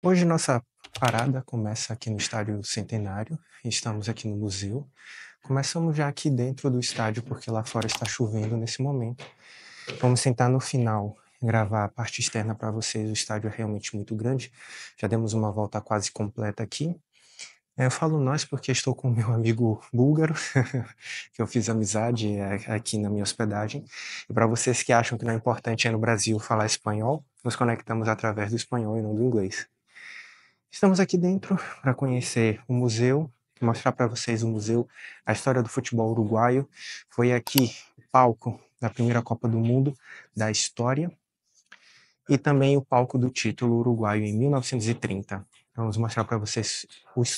Hoje nossa parada começa aqui no Estádio Centenário, estamos aqui no museu. Começamos já aqui dentro do estádio, porque lá fora está chovendo nesse momento. Vamos sentar no final, gravar a parte externa para vocês. O estádio é realmente muito grande, já demos uma volta quase completa aqui. Eu falo nós porque estou com o meu amigo búlgaro, que eu fiz amizade aqui na minha hospedagem. E para vocês que acham que não é importante no Brasil falar espanhol, nos conectamos através do espanhol e não do inglês. Estamos aqui dentro para conhecer o museu, mostrar para vocês o museu, a história do futebol uruguaio. Foi aqui o palco da primeira Copa do Mundo da história e também o palco do título uruguaio em 1930. Vamos mostrar para vocês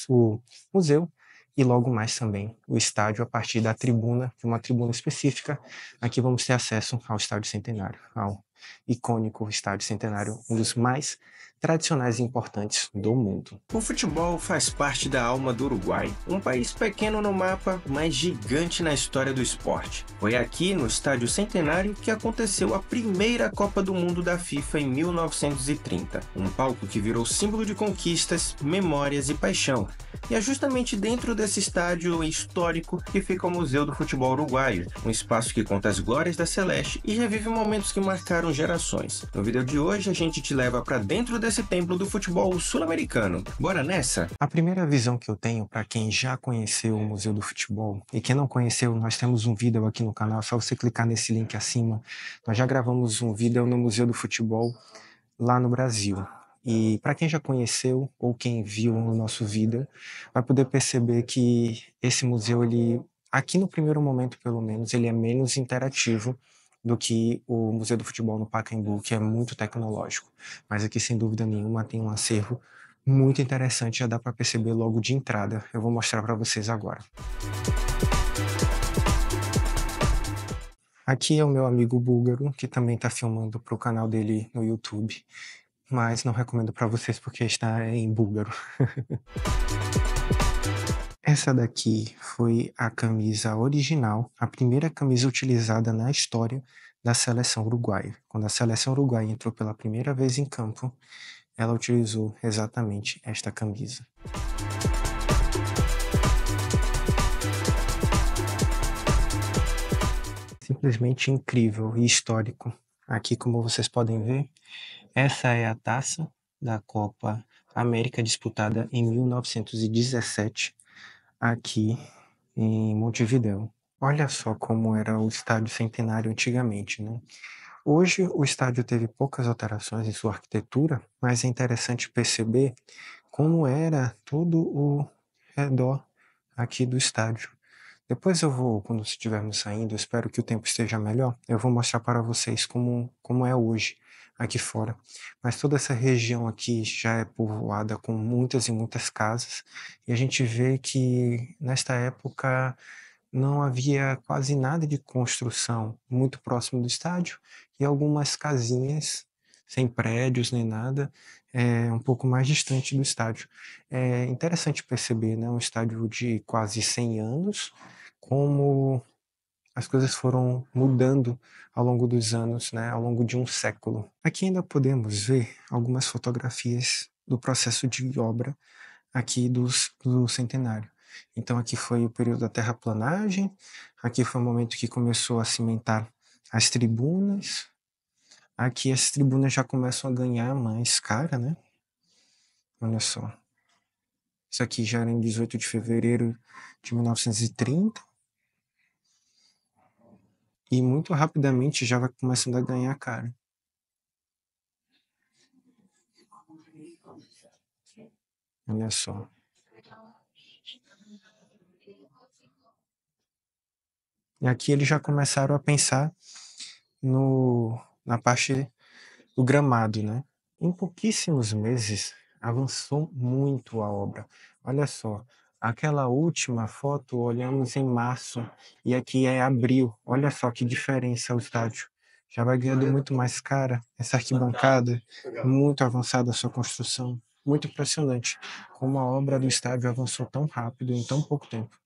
o museu e logo mais também o estádio a partir da tribuna, de uma tribuna específica. Aqui vamos ter acesso ao Estádio Centenário, ao icônico Estádio Centenário, um dos mais tradicionais e importantes do mundo. O futebol faz parte da alma do Uruguai, um país pequeno no mapa, mas gigante na história do esporte. Foi aqui, no Estádio Centenário, que aconteceu a primeira Copa do Mundo da FIFA em 1930, um palco que virou símbolo de conquistas, memórias e paixão. E é justamente dentro desse estádio histórico que fica o Museu do Futebol Uruguaio, um espaço que conta as glórias da Celeste e revive momentos que marcaram gerações. No vídeo de hoje a gente te leva para dentro desse templo do futebol sul-americano. Bora nessa? A primeira visão que eu tenho para quem já conheceu o Museu do Futebol e quem não conheceu, nós temos um vídeo aqui no canal, é só você clicar nesse link acima. Nós já gravamos um vídeo no Museu do Futebol lá no Brasil. E para quem já conheceu ou quem viu o nosso vídeo, vai poder perceber que esse museu, ele, aqui no primeiro momento pelo menos, ele é menos interativo do que o Museu do Futebol no Pacaembu, que é muito tecnológico. Mas aqui, sem dúvida nenhuma, tem um acervo muito interessante, já dá para perceber logo de entrada. Eu vou mostrar para vocês agora. Aqui é o meu amigo búlgaro, que também está filmando para o canal dele no YouTube, mas não recomendo para vocês porque está em búlgaro. Essa daqui foi a camisa original, a primeira camisa utilizada na história da seleção uruguaia. Quando a seleção uruguaia entrou pela primeira vez em campo, ela utilizou exatamente esta camisa. Simplesmente incrível e histórico. Aqui, como vocês podem ver, essa é a taça da Copa América disputada em 1917, aqui em Montevidéu. Olha só como era o Estádio Centenário antigamente, né? Hoje o estádio teve poucas alterações em sua arquitetura, mas é interessante perceber como era todo o redor aqui do estádio. Depois eu vou, quando estivermos saindo, eu espero que o tempo esteja melhor, eu vou mostrar para vocês como é hoje aqui fora. Mas toda essa região aqui já é povoada com muitas e muitas casas, e a gente vê que nesta época não havia quase nada de construção muito próximo do estádio e algumas casinhas sem prédios nem nada, um pouco mais distante do estádio. É interessante perceber, né, um estádio de quase 100 anos, como as coisas foram mudando ao longo dos anos, né, ao longo de um século. Aqui ainda podemos ver algumas fotografias do processo de obra aqui do centenário. Então aqui foi o período da terraplanagem, aqui foi o momento que começou a cimentar as tribunas, aqui as tribunas já começam a ganhar mais cara, né? Olha só. Isso aqui já era em 18 de fevereiro de 1930. E muito rapidamente já vai começando a ganhar cara. Olha só. E aqui eles já começaram a pensar na parte do gramado, né? Em pouquíssimos meses avançou muito a obra. Olha só, aquela última foto olhamos em março e aqui é abril. Olha só que diferença o estádio. Já vai ganhando muito mais cara. Essa arquibancada, muito avançada a sua construção. Muito impressionante como a obra do estádio avançou tão rápido em tão pouco tempo.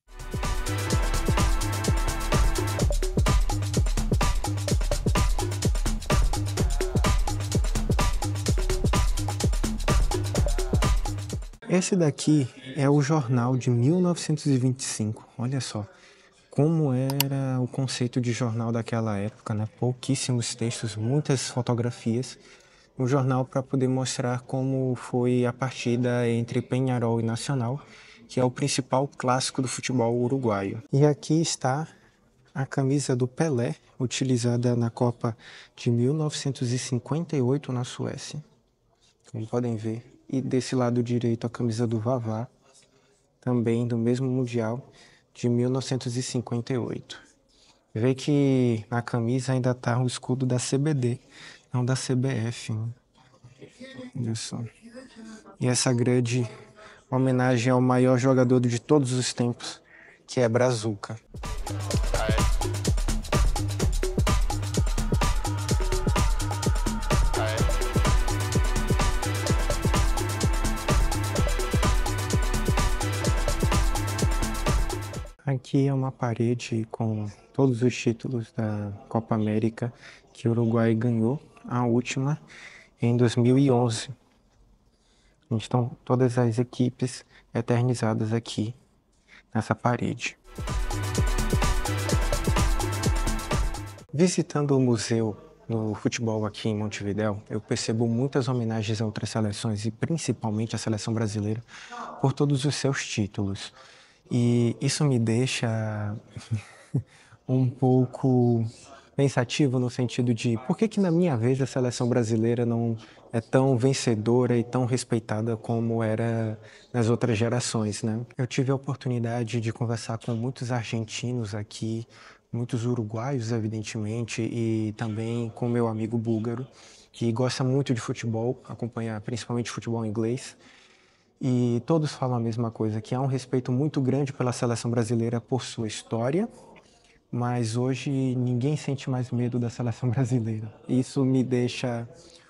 Esse daqui é o jornal de 1925. Olha só como era o conceito de jornal daquela época, né? Pouquíssimos textos, muitas fotografias. Um jornal para poder mostrar como foi a partida entre Peñarol e Nacional, que é o principal clássico do futebol uruguaio. E aqui está a camisa do Pelé, utilizada na Copa de 1958 na Suécia, como podem ver. E desse lado direito a camisa do Vavá, também do mesmo Mundial de 1958. Vê que na camisa ainda está o escudo da CBD, não da CBF, né? Olha só. E essa grande homenagem ao maior jogador de todos os tempos, que é Brazuca. Aqui é uma parede com todos os títulos da Copa América que o Uruguai ganhou, a última em 2011. Estão todas as equipes eternizadas aqui nessa parede. Visitando o museu no futebol aqui em Montevidéu, eu percebo muitas homenagens a outras seleções e principalmente a seleção brasileira por todos os seus títulos. E isso me deixa um pouco pensativo no sentido de por que na minha vez a seleção brasileira não é tão vencedora e tão respeitada como era nas outras gerações, né? Eu tive a oportunidade de conversar com muitos argentinos aqui, muitos uruguaios, evidentemente, e também com meu amigo búlgaro, que gosta muito de futebol, acompanha principalmente futebol inglês. E todos falam a mesma coisa, que há um respeito muito grande pela seleção brasileira por sua história, mas hoje ninguém sente mais medo da seleção brasileira. Isso me deixa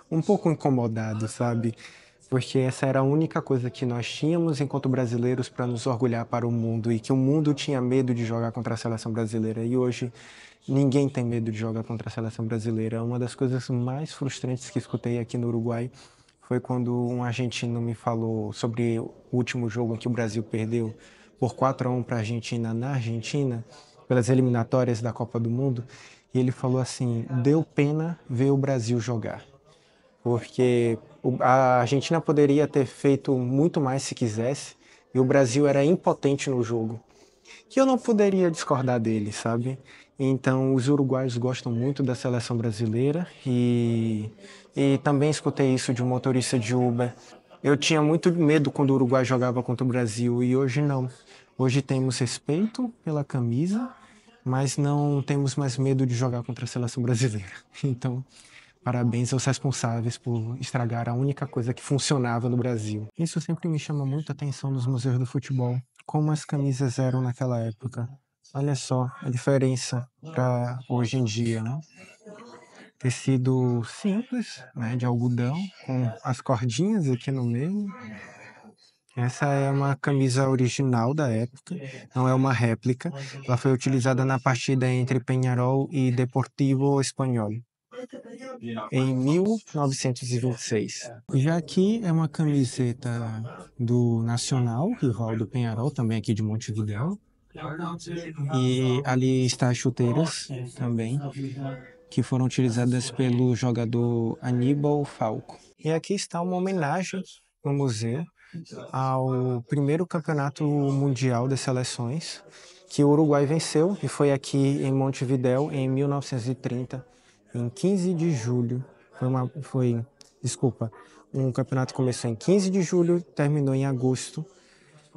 um pouco incomodado, sabe? Porque essa era a única coisa que nós tínhamos enquanto brasileiros para nos orgulhar para o mundo e que o mundo tinha medo de jogar contra a seleção brasileira. E hoje ninguém tem medo de jogar contra a seleção brasileira. Uma das coisas mais frustrantes que escutei aqui no Uruguai foi quando um argentino me falou sobre o último jogo em que o Brasil perdeu por 4-1 para a Argentina na Argentina, pelas eliminatórias da Copa do Mundo, e ele falou assim: deu pena ver o Brasil jogar, porque a Argentina poderia ter feito muito mais se quisesse, e o Brasil era impotente no jogo. Que eu não poderia discordar dele, sabe? Então, os uruguaios gostam muito da seleção brasileira e também escutei isso de um motorista de Uber. Eu tinha muito medo quando o Uruguai jogava contra o Brasil e hoje não. Hoje temos respeito pela camisa, mas não temos mais medo de jogar contra a seleção brasileira. Então, parabéns aos responsáveis por estragar a única coisa que funcionava no Brasil. Isso sempre me chama muita atenção nos museus do futebol, como as camisas eram naquela época. Olha só a diferença para hoje em dia, né? Tecido simples, né, de algodão, com as cordinhas aqui no meio. Essa é uma camisa original da época, não é uma réplica. Ela foi utilizada na partida entre Peñarol e Deportivo Espanhol em 1926. Já aqui é uma camiseta do Nacional, rival do Peñarol, também aqui de Montevidéu. E ali está as chuteiras também, que foram utilizadas pelo jogador Aníbal Falco. E aqui está uma homenagem no museu ao primeiro campeonato mundial de seleções que o Uruguai venceu, e foi aqui em Montevidéu em 1930, em 15 de julho. Um campeonato começou em 15 de julho, terminou em agosto,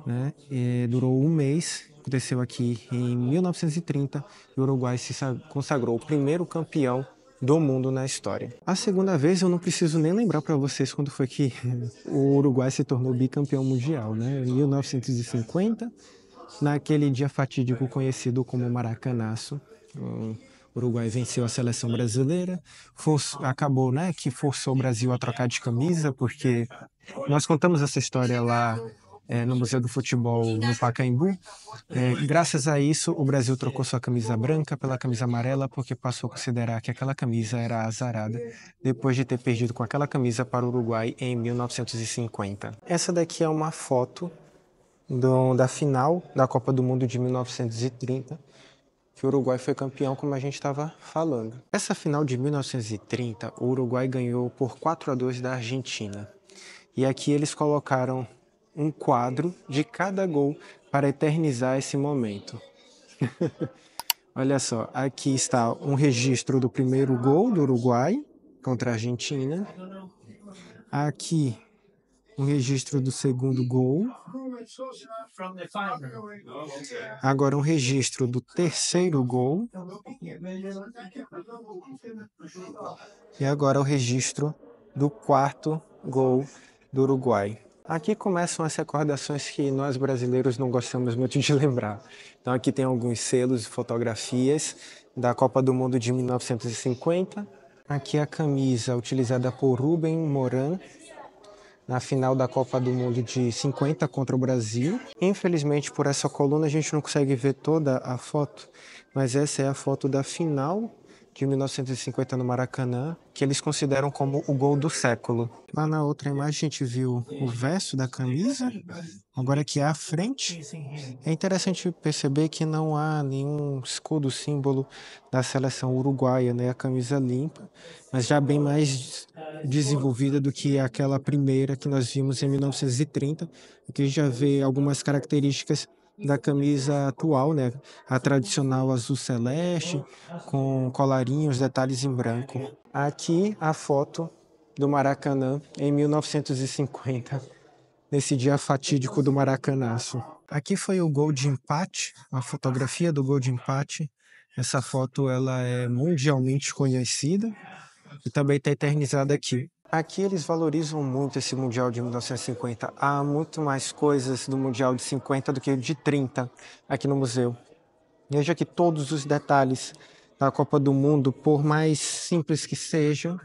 né? E durou um mês, aconteceu aqui em 1930, e o Uruguai se consagrou o primeiro campeão do mundo na história. A segunda vez eu não preciso nem lembrar para vocês quando foi que o Uruguai se tornou bicampeão mundial, né? Em 1950, naquele dia fatídico conhecido como Maracanaço. O Uruguai venceu a seleção brasileira, acabou, né, que forçou o Brasil a trocar de camisa, porque nós contamos essa história lá no Museu do Futebol no Pacaembu. Graças a isso, o Brasil trocou sua camisa branca pela camisa amarela, porque passou a considerar que aquela camisa era azarada, depois de ter perdido com aquela camisa para o Uruguai em 1950. Essa daqui é uma foto da final da Copa do Mundo de 1930, que o Uruguai foi campeão, como a gente estava falando. Essa final de 1930, o Uruguai ganhou por 4-2 da Argentina. E aqui eles colocaram um quadro de cada gol para eternizar esse momento. Olha só, aqui está um registro do primeiro gol do Uruguai contra a Argentina. Aqui um registro do segundo gol. Agora um registro do terceiro gol. E agora o registro do quarto gol do Uruguai. Aqui começam as recordações que nós brasileiros não gostamos muito de lembrar. Então aqui tem alguns selos e fotografias da Copa do Mundo de 1950. Aqui a camisa utilizada por Rubem Moran na final da Copa do Mundo de 50 contra o Brasil. Infelizmente, por essa coluna a gente não consegue ver toda a foto, mas essa é a foto da final de 1950 no Maracanã, que eles consideram como o gol do século. Lá na outra imagem a gente viu o verso da camisa, agora aqui é a frente. É interessante perceber que não há nenhum escudo, símbolo da seleção uruguaia, né? A camisa limpa, mas já bem mais desenvolvida do que aquela primeira que nós vimos em 1930. Aqui a gente já vê algumas características da camisa atual, né? A tradicional azul celeste, com colarinhos, detalhes em branco. Aqui a foto do Maracanã em 1950, nesse dia fatídico do Maracanaço. Aqui foi o gol de empate, a fotografia do gol de empate. Essa foto ela é mundialmente conhecida e também está eternizada aqui. Aqui eles valorizam muito esse Mundial de 1950. Há muito mais coisas do Mundial de 50 do que o de 30 aqui no museu. Veja que todos os detalhes da Copa do Mundo, por mais simples que sejam,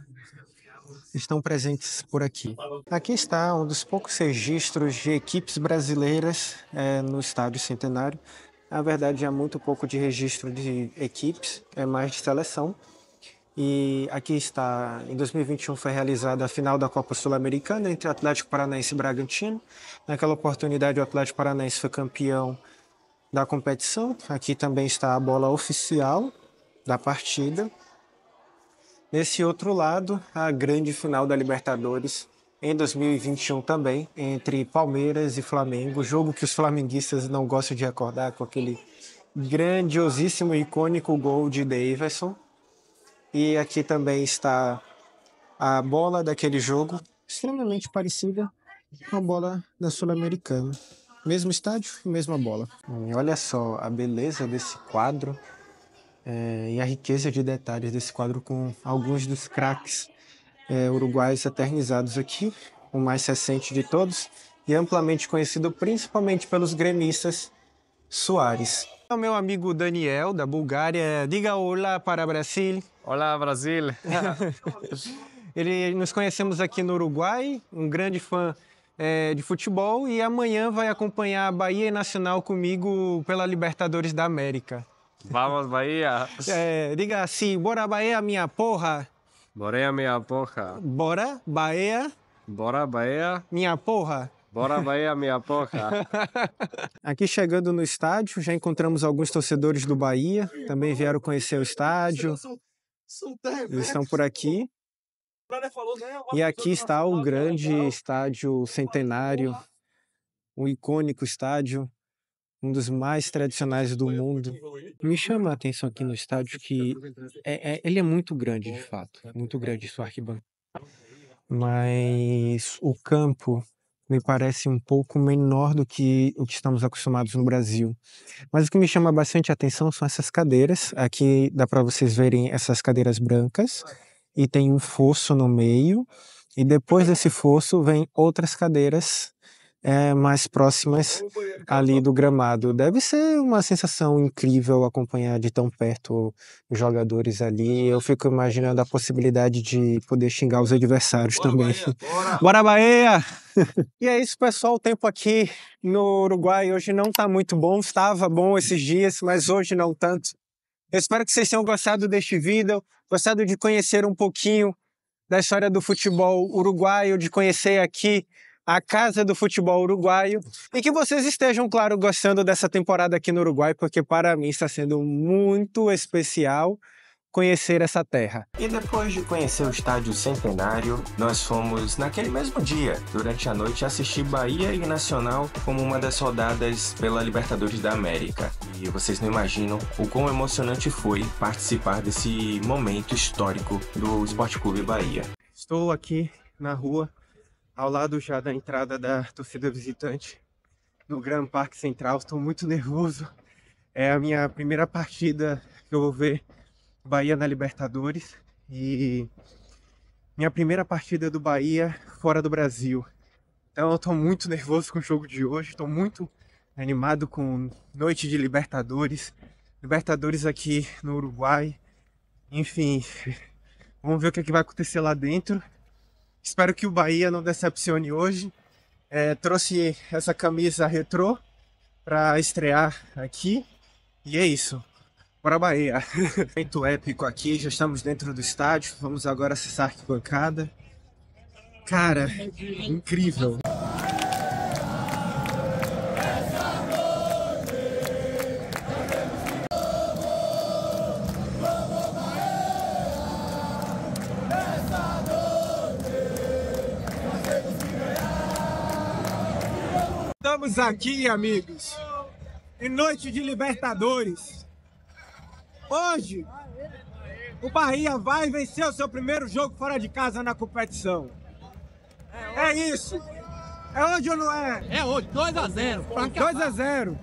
estão presentes por aqui. Aqui está um dos poucos registros de equipes brasileiras no Estádio Centenário. Na verdade, há muito pouco de registro de equipes, é mais de seleção. E aqui está, em 2021 foi realizada a final da Copa Sul-Americana entre Atlético Paranaense e Bragantino. Naquela oportunidade o Atlético Paranaense foi campeão da competição. Aqui também está a bola oficial da partida. Nesse outro lado, a grande final da Libertadores em 2021 também, entre Palmeiras e Flamengo. Jogo que os flamenguistas não gostam de recordar, com aquele grandiosíssimo e icônico gol de Daverson. E aqui também está a bola daquele jogo, extremamente parecida com a bola da Sul-Americana. Mesmo estádio e mesma bola. E olha só a beleza desse quadro e a riqueza de detalhes desse quadro com alguns dos craques uruguaios eternizados aqui. O mais recente de todos e amplamente conhecido principalmente pelos gremistas, Suárez. O meu amigo Daniel, da Bulgária, diga olá para Brasil. Olá, Brasil! Nos conhecemos aqui no Uruguai, um grande fã de futebol, e amanhã vai acompanhar a Bahia e Nacional comigo pela Libertadores da América. Vamos, Bahia! Diga assim, bora Bahia, minha porra! Bora, minha porra! Bora, Bahia! Bora, Bahia! Minha porra! Bora, Bahia, minha porra! Aqui chegando no estádio, já encontramos alguns torcedores do Bahia, também vieram conhecer o estádio. Eles estão por aqui. E aqui está o grande estádio Centenário, o icônico estádio, um dos mais tradicionais do mundo. Me chama a atenção aqui no estádio que ele é muito grande, de fato, muito grande sua arquibancada. Mas o campo me parece um pouco menor do que o que estamos acostumados no Brasil. Mas o que me chama bastante a atenção são essas cadeiras. Aqui dá para vocês verem essas cadeiras brancas e tem um fosso no meio. E depois desse fosso vem outras cadeiras mais próximas ali do gramado. Deve ser uma sensação incrível acompanhar de tão perto os jogadores ali. Eu fico imaginando a possibilidade de poder xingar os adversários também. Bora, Bahia! E é isso, pessoal. O tempo aqui no Uruguai hoje não está muito bom. Estava bom esses dias, mas hoje não tanto. Eu espero que vocês tenham gostado deste vídeo, gostado de conhecer um pouquinho da história do futebol uruguaio, de conhecer aqui a Casa do Futebol Uruguaio, e que vocês estejam, claro, gostando dessa temporada aqui no Uruguai, porque para mim está sendo muito especial conhecer essa terra. E depois de conhecer o Estádio Centenário, nós fomos, naquele mesmo dia, durante a noite, assistir Bahia e Nacional como uma das rodadas pela Libertadores da América. E vocês não imaginam o quão emocionante foi participar desse momento histórico do Sport Clube Bahia. Estou aqui na rua, ao lado já da entrada da torcida visitante, no Gran Parque Central. Estou muito nervoso. É a minha primeira partida que eu vou ver Bahia na Libertadores e minha primeira partida do Bahia fora do Brasil. Então eu tô muito nervoso com o jogo de hoje, tô muito animado com noite de Libertadores aqui no Uruguai. Enfim, vamos ver o que é que vai acontecer lá dentro. Espero que o Bahia não decepcione hoje. Trouxe essa camisa retrô para estrear aqui e é isso. Bora Bahia! Momento épico aqui, já estamos dentro do estádio, vamos agora acessar a arquibancada. Cara, incrível! Estamos aqui, amigos, em noite de Libertadores. Hoje, o Bahia vai vencer o seu primeiro jogo fora de casa na competição. É isso. É hoje ou não é? É hoje, 2-0. 2-0.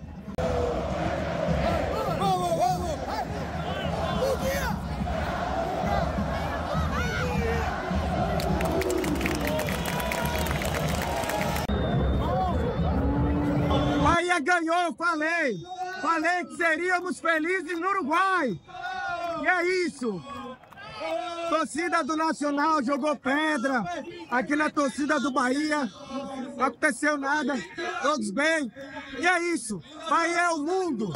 Bahia ganhou, eu falei. Falei que seríamos felizes no Uruguai. E é isso. Torcida do Nacional jogou pedra. Aqui na torcida do Bahia não aconteceu nada. Todos bem. E é isso. Bahia é o mundo.